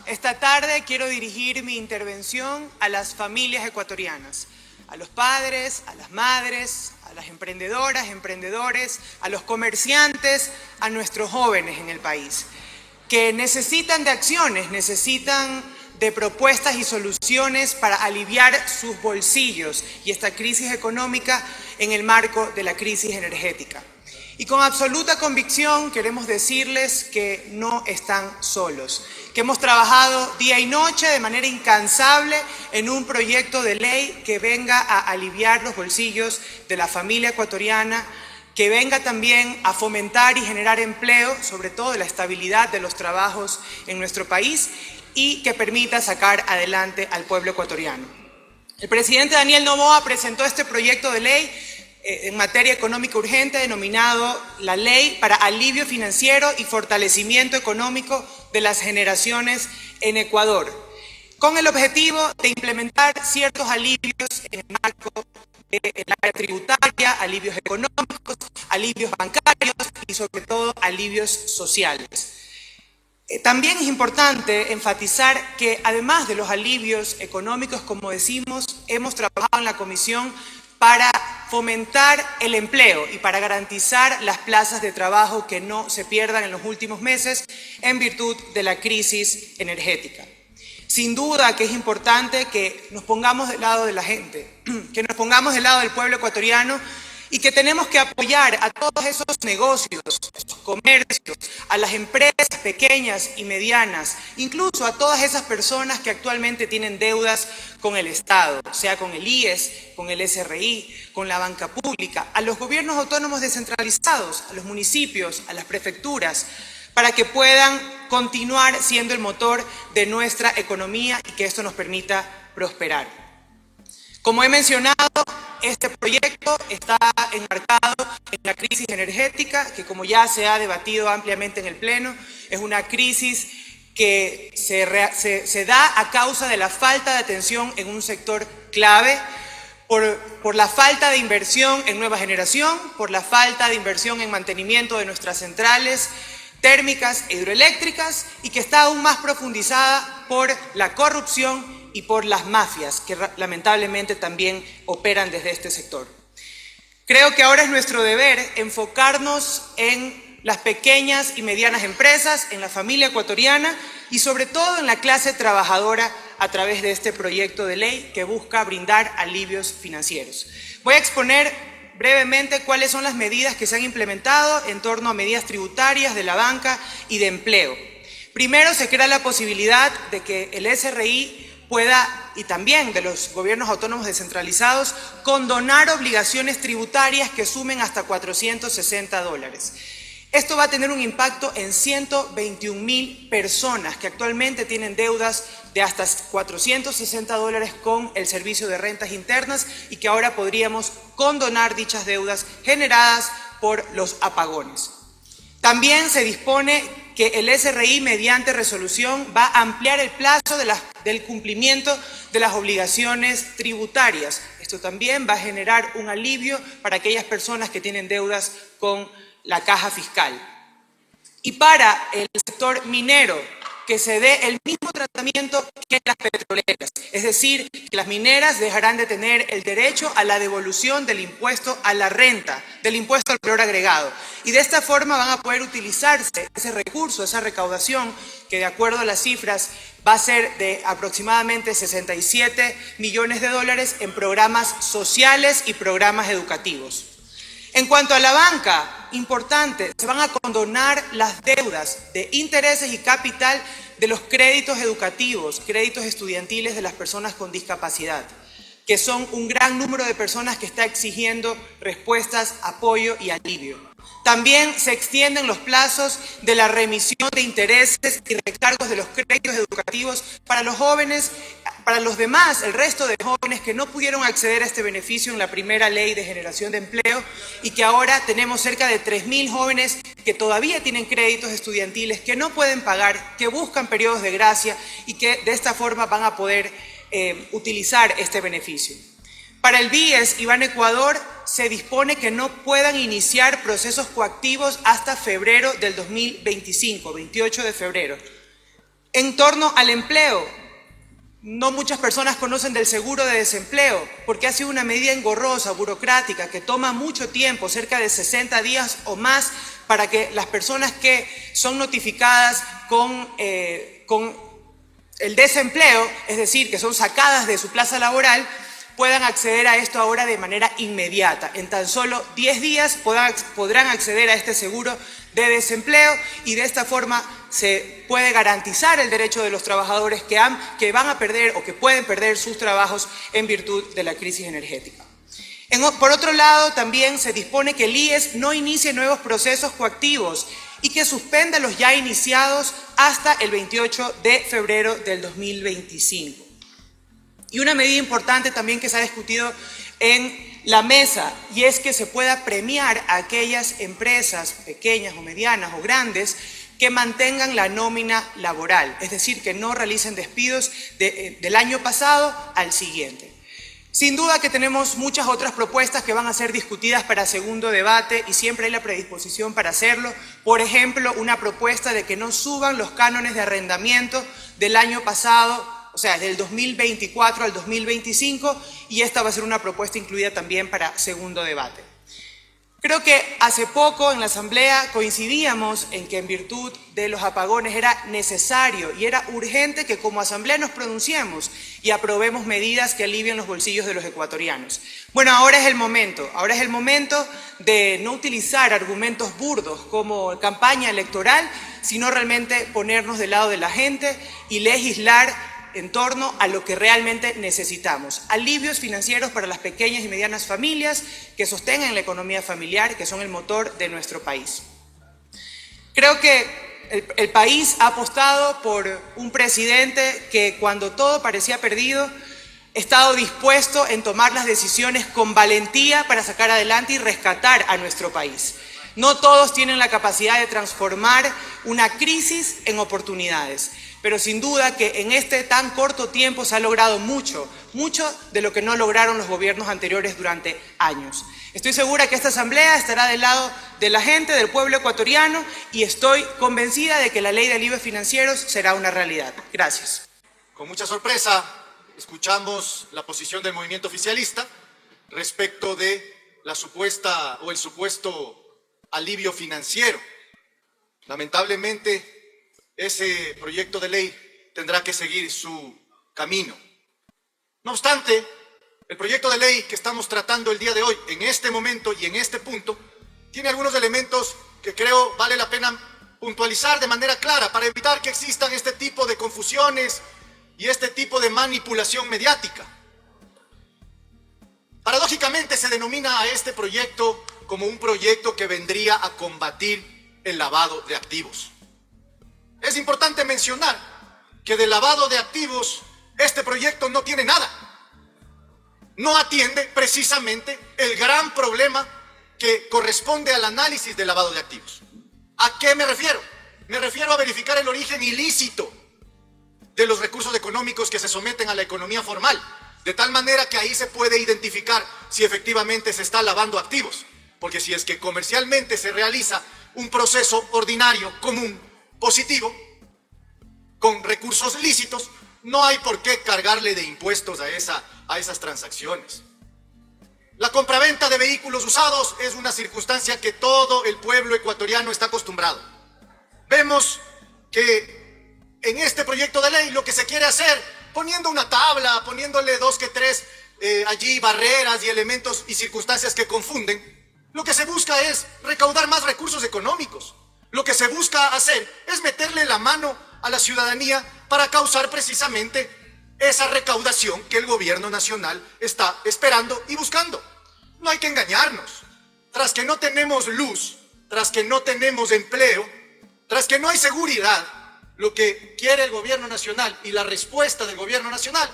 Esta tarde quiero dirigir mi intervención a las familias ecuatorianas, a los padres, a las madres, a las emprendedoras, emprendedores, a los comerciantes, a nuestros jóvenes en el país, que necesitan de acciones, necesitan de propuestas y soluciones para aliviar sus bolsillos y esta crisis económica en el marco de la crisis energética. Y con absoluta convicción queremos decirles que no están solos, que hemos trabajado día y noche de manera incansable en un proyecto de ley que venga a aliviar los bolsillos de la familia ecuatoriana, que venga también a fomentar y generar empleo, sobre todo de la estabilidad de los trabajos en nuestro país y que permita sacar adelante al pueblo ecuatoriano. El presidente Daniel Noboa presentó este proyecto de ley en materia económica urgente denominado la Ley para Alivio Financiero y Fortalecimiento Económico de las Generaciones en Ecuador, con el objetivo de implementar ciertos alivios en el marco del área tributaria, alivios económicos, alivios bancarios y sobre todo alivios sociales. También es importante enfatizar que además de los alivios económicos, como decimos, hemos trabajado en la comisión para fomentar el empleo y para garantizar las plazas de trabajo que no se pierdan en los últimos meses en virtud de la crisis energética. Sin duda que es importante que nos pongamos del lado de la gente, que nos pongamos del lado del pueblo ecuatoriano y que tenemos que apoyar a todos esos negocios, esos comercios, a las empresas pequeñas y medianas, incluso a todas esas personas que actualmente tienen deudas con el Estado, sea con el IES, con el SRI, con la banca pública, a los gobiernos autónomos descentralizados, a los municipios, a las prefecturas, para que puedan continuar siendo el motor de nuestra economía y que esto nos permita prosperar. Como he mencionado, este proyecto está enmarcado en la crisis energética, que como ya se ha debatido ampliamente en el Pleno, es una crisis que se da a causa de la falta de atención en un sector clave, por la falta de inversión en nueva generación, por la falta de inversión en mantenimiento de nuestras centrales térmicas e hidroeléctricas y que está aún más profundizada por la corrupción y por las mafias que lamentablemente también operan desde este sector. Creo que ahora es nuestro deber enfocarnos en las pequeñas y medianas empresas, en la familia ecuatoriana y sobre todo en la clase trabajadora a través de este proyecto de ley que busca brindar alivios financieros. Voy a exponer brevemente cuáles son las medidas que se han implementado en torno a medidas tributarias de la banca y de empleo. Primero, se crea la posibilidad de que el SRI pueda, y también de los gobiernos autónomos descentralizados, condonar obligaciones tributarias que sumen hasta $460. Esto va a tener un impacto en 121.000 personas que actualmente tienen deudas de hasta $460 con el Servicio de Rentas Internas y que ahora podríamos condonar dichas deudas generadas por los apagones. También se dispone que el SRI, mediante resolución, va a ampliar el plazo del cumplimiento de las obligaciones tributarias. Esto también va a generar un alivio para aquellas personas que tienen deudas con la caja fiscal. Y para el sector minero, que se dé el mismo tratamiento que las petroleras, es decir, que las mineras dejarán de tener el derecho a la devolución del impuesto a la renta, del impuesto al valor agregado. Y de esta forma van a poder utilizarse ese recurso, esa recaudación, que de acuerdo a las cifras va a ser de aproximadamente $67 millones en programas sociales y programas educativos. En cuanto a la banca, importante, se van a condonar las deudas de intereses y capital de los créditos educativos, créditos estudiantiles de las personas con discapacidad, que son un gran número de personas que está exigiendo respuestas, apoyo y alivio. También se extienden los plazos de la remisión de intereses y recargos de los créditos educativos para los jóvenes, para los demás, el resto de jóvenes que no pudieron acceder a este beneficio en la primera ley de generación de empleo y que ahora tenemos cerca de 3.000 jóvenes que todavía tienen créditos estudiantiles, que no pueden pagar, que buscan periodos de gracia y que de esta forma van a poder utilizar este beneficio. Para el BIES y Banecuador se dispone que no puedan iniciar procesos coactivos hasta febrero del 2025, 28 de febrero. En torno al empleo, no muchas personas conocen del seguro de desempleo porque ha sido una medida engorrosa, burocrática, que toma mucho tiempo, cerca de 60 días o más, para que las personas que son notificadas con el desempleo, es decir, que son sacadas de su plaza laboral, puedan acceder a esto ahora de manera inmediata. En tan solo 10 días podrán acceder a este seguro de desempleo y de esta forma se puede garantizar el derecho de los trabajadores que van a perder o que pueden perder sus trabajos en virtud de la crisis energética. Por otro lado, también se dispone que el IES no inicie nuevos procesos coactivos y que suspenda los ya iniciados hasta el 28 de febrero del 2025. Y una medida importante también que se ha discutido en la mesa, y es que se pueda premiar a aquellas empresas pequeñas o medianas o grandes que mantengan la nómina laboral, es decir, que no realicen despidos del año pasado al siguiente. Sin duda que tenemos muchas otras propuestas que van a ser discutidas para segundo debate y siempre hay la predisposición para hacerlo. Por ejemplo, una propuesta de que no suban los cánones de arrendamiento del año pasado, o sea, del 2024 al 2025, y esta va a ser una propuesta incluida también para segundo debate. Creo que hace poco en la Asamblea coincidíamos en que en virtud de los apagones era necesario y era urgente que como Asamblea nos pronunciemos y aprobemos medidas que alivien los bolsillos de los ecuatorianos. Bueno, ahora es el momento de no utilizar argumentos burdos como campaña electoral, sino realmente ponernos del lado de la gente y legislar en torno a lo que realmente necesitamos. Alivios financieros para las pequeñas y medianas familias que sostengan la economía familiar, que son el motor de nuestro país. Creo que el país ha apostado por un presidente que cuando todo parecía perdido, ha estado dispuesto en tomar las decisiones con valentía para sacar adelante y rescatar a nuestro país. No todos tienen la capacidad de transformar una crisis en oportunidades. Pero sin duda que en este tan corto tiempo se ha logrado mucho de lo que no lograron los gobiernos anteriores durante años. Estoy segura que esta Asamblea estará del lado de la gente, del pueblo ecuatoriano, y estoy convencida de que la ley de alivios financieros será una realidad. Gracias. Con mucha sorpresa escuchamos la posición del movimiento oficialista respecto de el supuesto alivio financiero. Lamentablemente, ese proyecto de ley tendrá que seguir su camino. No obstante, el proyecto de ley que estamos tratando el día de hoy, en este momento y en este punto, tiene algunos elementos que creo vale la pena puntualizar de manera clara para evitar que existan este tipo de confusiones y este tipo de manipulación mediática. Paradójicamente se denomina a este proyecto como un proyecto que vendría a combatir el lavado de activos. Es importante mencionar que del lavado de activos este proyecto no tiene nada. No atiende precisamente el gran problema que corresponde al análisis del lavado de activos. ¿A qué me refiero? Me refiero a verificar el origen ilícito de los recursos económicos que se someten a la economía formal, de tal manera que ahí se puede identificar si efectivamente se está lavando activos. Porque si es que comercialmente se realiza un proceso ordinario, común, positivo, con recursos lícitos, no hay por qué cargarle de impuestos a esas transacciones. La compraventa de vehículos usados es una circunstancia que todo el pueblo ecuatoriano está acostumbrado. Vemos que en este proyecto de ley lo que se quiere hacer, poniendo una tabla, poniéndole 2 que 3 allí barreras y elementos y circunstancias que confunden, lo que se busca es recaudar más recursos económicos. Lo que se busca hacer es meterle la mano a la ciudadanía para causar precisamente esa recaudación que el gobierno nacional está esperando y buscando. No hay que engañarnos. Tras que no tenemos luz, tras que no tenemos empleo, tras que no hay seguridad, lo que quiere el gobierno nacional y la respuesta del gobierno nacional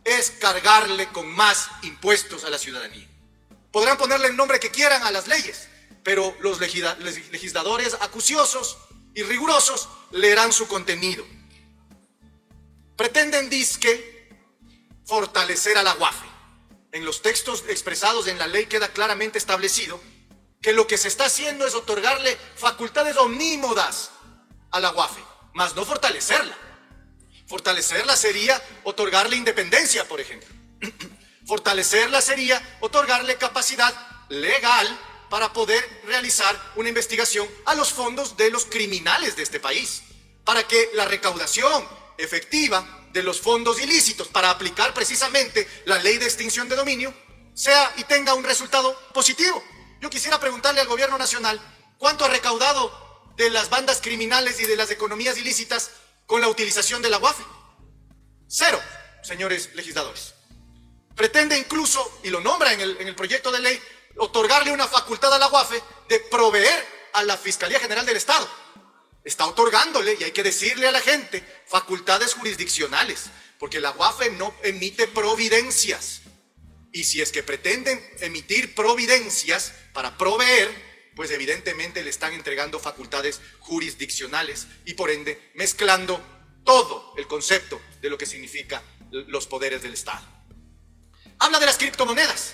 es cargarle con más impuestos a la ciudadanía. Podrán ponerle el nombre que quieran a las leyes, pero los legisladores acuciosos y rigurosos leerán su contenido. Pretenden, dizque, fortalecer a la UAFE. En los textos expresados en la ley queda claramente establecido que lo que se está haciendo es otorgarle facultades omnímodas a la UAFE, mas no fortalecerla. Fortalecerla sería otorgarle independencia, por ejemplo. Fortalecerla sería otorgarle capacidad legal para poder realizar una investigación a los fondos de los criminales de este país, para que la recaudación efectiva de los fondos ilícitos para aplicar precisamente la ley de extinción de dominio sea y tenga un resultado positivo. Yo quisiera preguntarle al gobierno nacional cuánto ha recaudado de las bandas criminales y de las economías ilícitas con la utilización de la UAFE. Cero, señores legisladores. Pretende incluso, y lo nombra en el proyecto de ley, otorgarle una facultad a la UAFE de proveer a la Fiscalía General del Estado. Está otorgándole, y hay que decirle a la gente, facultades jurisdiccionales, porque la UAFE no emite providencias. Y si es que pretenden emitir providencias para proveer, pues evidentemente le están entregando facultades jurisdiccionales y por ende mezclando todo el concepto de lo que significa los poderes del Estado. Habla de las criptomonedas.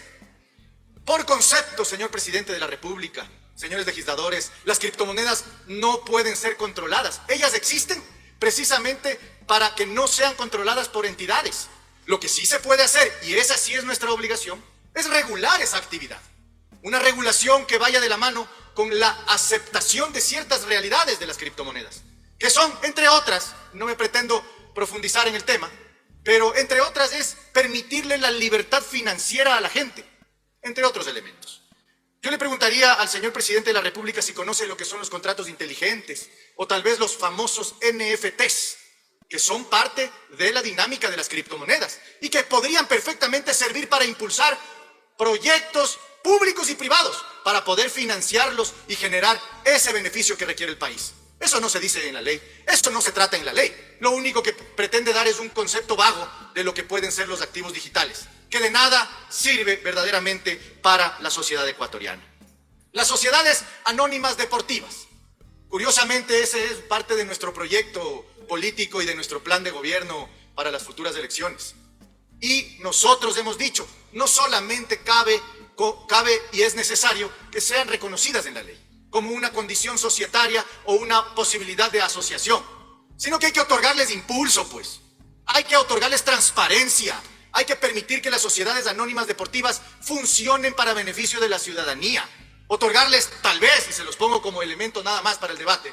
Por concepto, señor presidente de la República, señores legisladores, las criptomonedas no pueden ser controladas. Ellas existen precisamente para que no sean controladas por entidades. Lo que sí se puede hacer, y esa sí es nuestra obligación, es regular esa actividad. Una regulación que vaya de la mano con la aceptación de ciertas realidades de las criptomonedas, que son, entre otras, no me pretendo profundizar en el tema, pero entre otras es permitirle la libertad financiera a la gente, entre otros elementos. Yo le preguntaría al señor presidente de la República si conoce lo que son los contratos inteligentes o tal vez los famosos NFTs, que son parte de la dinámica de las criptomonedas y que podrían perfectamente servir para impulsar proyectos públicos y privados para poder financiarlos y generar ese beneficio que requiere el país. Eso no se dice en la ley, eso no se trata en la ley. Lo único que pretende dar es un concepto vago de lo que pueden ser los activos digitales, que de nada sirve verdaderamente para la sociedad ecuatoriana. Las sociedades anónimas deportivas. Curiosamente, ese es parte de nuestro proyecto político y de nuestro plan de gobierno para las futuras elecciones. Y nosotros hemos dicho, no solamente cabe y es necesario que sean reconocidas en la ley como una condición societaria o una posibilidad de asociación, sino que hay que otorgarles impulso, pues. Hay que otorgarles transparencia. Hay que permitir que las sociedades anónimas deportivas funcionen para beneficio de la ciudadanía. Otorgarles, tal vez, y se los pongo como elemento nada más para el debate,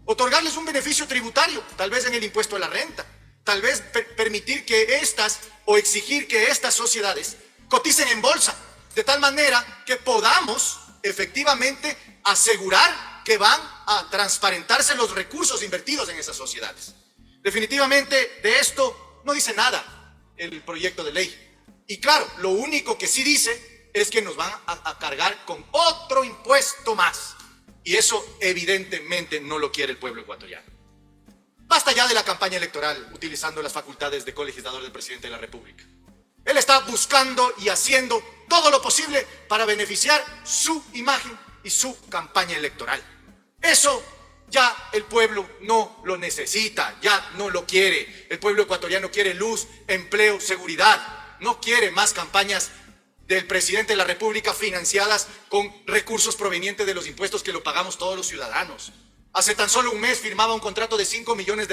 otorgarles un beneficio tributario, tal vez en el impuesto a la renta, tal vez permitir que estas o exigir que estas sociedades coticen en bolsa, de tal manera que podamos efectivamente asegurar que van a transparentarse los recursos invertidos en esas sociedades. Definitivamente de esto no dice nada el proyecto de ley. Y claro, lo único que sí dice es que nos van a cargar con otro impuesto más. Y eso evidentemente no lo quiere el pueblo ecuatoriano. Basta ya de la campaña electoral utilizando las facultades de colegislador del presidente de la República. Él está buscando y haciendo todo lo posible para beneficiar su imagen y su campaña electoral. Eso ya el pueblo no lo necesita, ya no lo quiere. El pueblo ecuatoriano quiere luz, empleo, seguridad. No quiere más campañas del presidente de la República financiadas con recursos provenientes de los impuestos que lo pagamos todos los ciudadanos. Hace tan solo un mes firmaba un contrato de $5 millones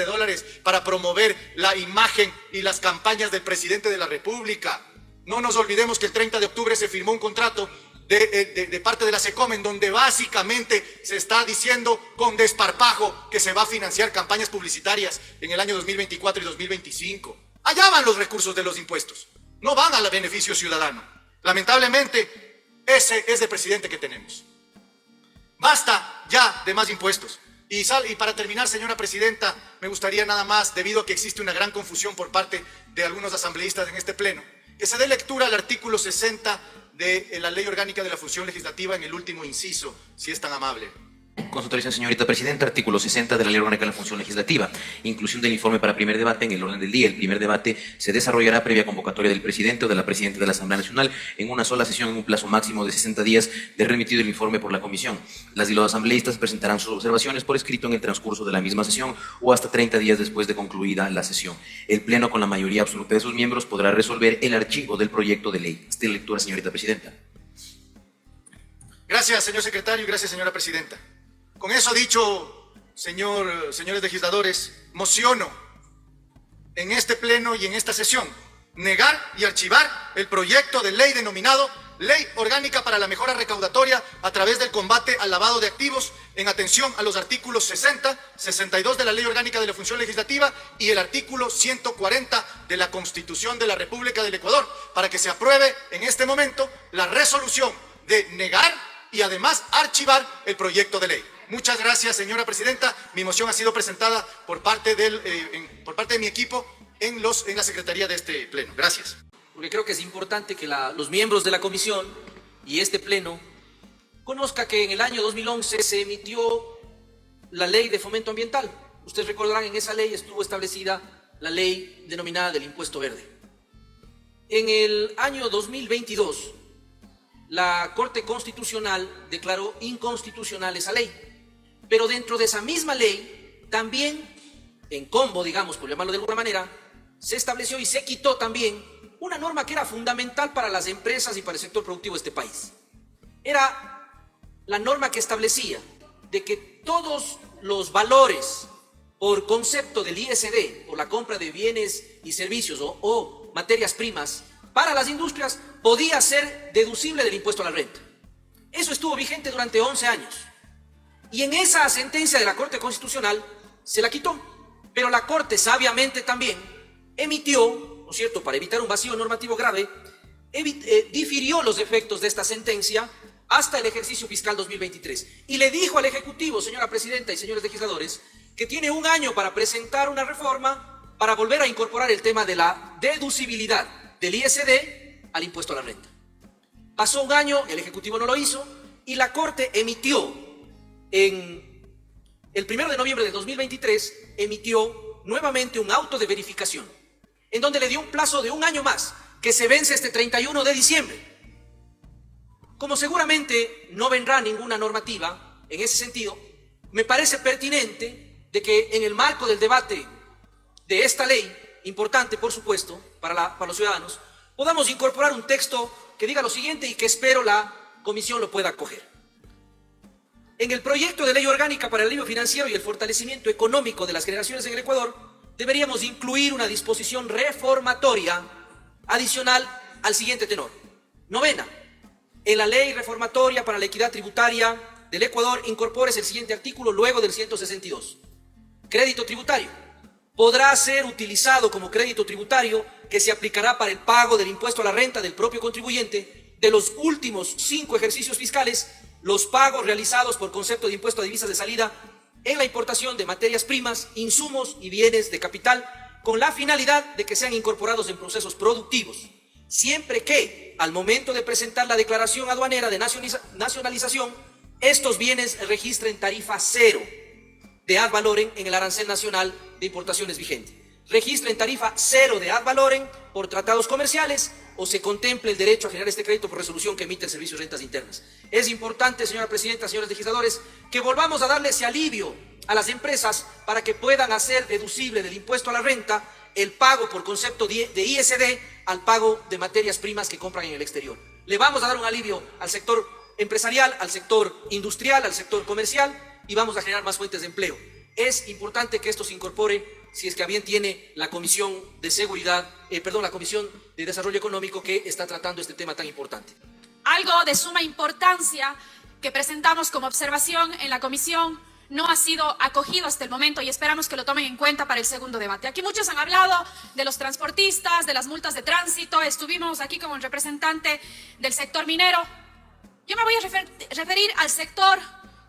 para promover la imagen y las campañas del presidente de la República. No nos olvidemos que el 30 de octubre se firmó un contrato de parte de la SECOM, donde básicamente se está diciendo con desparpajo que se va a financiar campañas publicitarias en el año 2024 y 2025. Allá van los recursos de los impuestos, no van al beneficio ciudadano. Lamentablemente, ese es el presidente que tenemos. Basta ya de más impuestos. Y para terminar, señora presidenta, me gustaría nada más, debido a que existe una gran confusión por parte de algunos asambleístas en este pleno, que se dé lectura al artículo 60 de la Ley Orgánica de la Función Legislativa en el último inciso, si es tan amable. Con su autorización, señorita presidenta, artículo 60 de la Ley Orgánica de la Función Legislativa. Inclusión del informe para primer debate en el orden del día. El primer debate se desarrollará previa convocatoria del presidente o de la presidenta de la Asamblea Nacional en una sola sesión en un plazo máximo de 60 días de remitido el informe por la comisión. Las y los asambleístas presentarán sus observaciones por escrito en el transcurso de la misma sesión o hasta 30 días después de concluida la sesión. El Pleno, con la mayoría absoluta de sus miembros, podrá resolver el archivo del proyecto de ley. Hasta lectura, señorita presidenta. Gracias, señor secretario, y gracias, señora presidenta. Con eso dicho, señores legisladores, mociono en este pleno y en esta sesión, negar y archivar el proyecto de ley denominado Ley Orgánica para la Mejora Recaudatoria a través del combate al lavado de activos, en atención a los artículos 60, 62 de la Ley Orgánica de la Función Legislativa y el artículo 140 de la Constitución de la República del Ecuador, para que se apruebe en este momento la resolución de negar y además archivar el proyecto de ley. Muchas gracias, señora presidenta. Mi moción ha sido presentada por parte de mi equipo en la secretaría de este pleno. Gracias. Porque creo que es importante que los miembros de la comisión y este pleno conozca que en el año 2011 se emitió la ley de fomento ambiental. Ustedes recordarán, en esa ley estuvo establecida la ley denominada del impuesto verde. En el año 2022, la Corte Constitucional declaró inconstitucional esa ley. Pero dentro de esa misma ley, también, en combo, digamos, por llamarlo de alguna manera, se estableció y se quitó también una norma que era fundamental para las empresas y para el sector productivo de este país. Era la norma que establecía de que todos los valores por concepto del ISD, por la compra de bienes y servicios o materias primas para las industrias, podía ser deducible del impuesto a la renta. Eso estuvo vigente durante 11 años. Y en esa sentencia de la Corte Constitucional se la quitó. Pero la Corte sabiamente también emitió, ¿no es cierto?, para evitar un vacío normativo grave, difirió los efectos de esta sentencia hasta el ejercicio fiscal 2023. Y le dijo al Ejecutivo, señora Presidenta y señores legisladores, que tiene un año para presentar una reforma para volver a incorporar el tema de la deducibilidad del ISD al impuesto a la renta. Pasó un año, el Ejecutivo no lo hizo, y la Corte emitió, en el 1 de noviembre de 2023, emitió nuevamente un auto de verificación, en donde le dio un plazo de un año más, que se vence este 31 de diciembre. Como seguramente no vendrá ninguna normativa en ese sentido, me parece pertinente de que en el marco del debate de esta ley, importante por supuesto para los ciudadanos, podamos incorporar un texto que diga lo siguiente y que espero la comisión lo pueda acoger. En el proyecto de ley orgánica para el alivio financiero y el fortalecimiento económico de las generaciones en el Ecuador, deberíamos incluir una disposición reformatoria adicional al siguiente tenor. Novena, en la ley reformatoria para la equidad tributaria del Ecuador incorpores el siguiente artículo luego del 162. Crédito tributario. Podrá ser utilizado como crédito tributario que se aplicará para el pago del impuesto a la renta del propio contribuyente de los últimos 5 ejercicios fiscales, los pagos realizados por concepto de impuesto a divisas de salida en la importación de materias primas, insumos y bienes de capital, con la finalidad de que sean incorporados en procesos productivos, siempre que, al momento de presentar la declaración aduanera de nacionalización, estos bienes registren tarifa cero de ad valorem en el arancel nacional de importaciones vigente. Registren tarifa cero de ad valorem por tratados comerciales o se contemple el derecho a generar este crédito por resolución que emite el Servicio de Rentas Internas. Es importante, señora Presidenta, señores legisladores, que volvamos a darle ese alivio a las empresas para que puedan hacer deducible del impuesto a la renta el pago por concepto de ISD al pago de materias primas que compran en el exterior. Le vamos a dar un alivio al sector empresarial, al sector industrial, al sector comercial y vamos a generar más fuentes de empleo. Es importante que esto se incorpore, si es que a bien tiene la Comisión de la Comisión de Desarrollo Económico que está tratando este tema tan importante. Algo de suma importancia que presentamos como observación en la comisión no ha sido acogido hasta el momento y esperamos que lo tomen en cuenta para el segundo debate. Aquí muchos han hablado de los transportistas, de las multas de tránsito, estuvimos aquí como el representante del sector minero. Yo me voy a referir al sector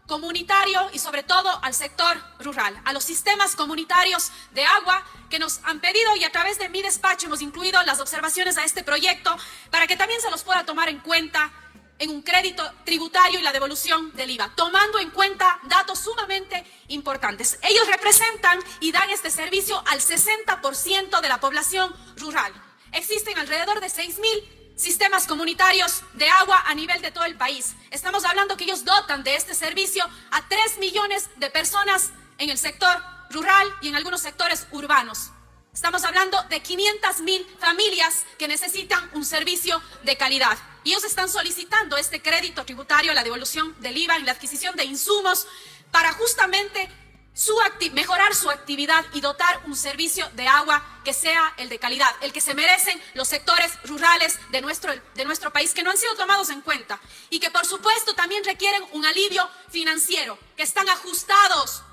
comunitario y sobre todo al sector rural, a los sistemas comunitarios de agua que nos han pedido y a través de mi despacho hemos incluido las observaciones a este proyecto para que también se los pueda tomar en cuenta en un crédito tributario y la devolución del IVA, tomando en cuenta datos sumamente importantes. Ellos representan y dan este servicio al 60% de la población rural. Existen alrededor de 6.000 sistemas comunitarios de agua a nivel de todo el país. Estamos hablando que ellos dotan de este servicio a 3 millones de personas en el sector rural y en algunos sectores urbanos. Estamos hablando de 500.000 familias que necesitan un servicio de calidad. Y ellos están solicitando este crédito tributario, la devolución del IVA en la adquisición de insumos para justamente mejorar su actividad y dotar un servicio de agua que sea el de calidad, el que se merecen los sectores rurales de nuestro país, que no han sido tomados en cuenta y que por supuesto también requieren un alivio financiero, que están ajustados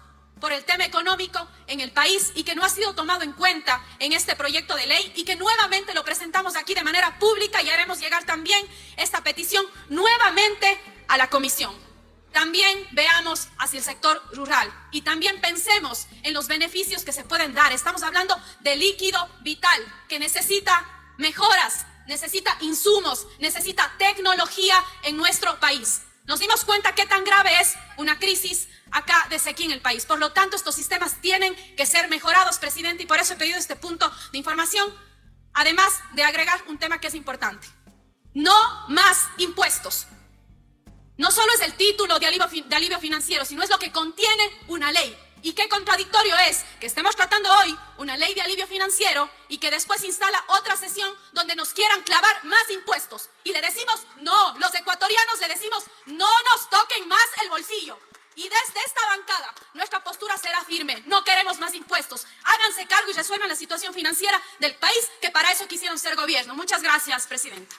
por el tema económico en el país y que no ha sido tomado en cuenta en este proyecto de ley y que nuevamente lo presentamos aquí de manera pública y haremos llegar también esta petición nuevamente a la comisión. También veamos hacia el sector rural y también pensemos en los beneficios que se pueden dar. Estamos hablando de líquido vital que necesita mejoras, necesita insumos, necesita tecnología en nuestro país. Nos dimos cuenta qué tan grave es una crisis acá de sequía en el país. Por lo tanto, estos sistemas tienen que ser mejorados, presidente, y por eso he pedido este punto de información, además de agregar un tema que es importante. No más impuestos. No solo es el título de alivio financiero, sino es lo que contiene una ley. Y qué contradictorio es que estemos tratando hoy una ley de alivio financiero y que después instala otra sesión donde nos quieran clavar más impuestos. Y le decimos, no, los ecuatorianos le decimos, no nos toquen más el bolsillo. Y desde esta bancada, nuestra postura será firme. No queremos más impuestos. Háganse cargo y resuelvan la situación financiera del país, que para eso quisieron ser gobierno. Muchas gracias, presidenta.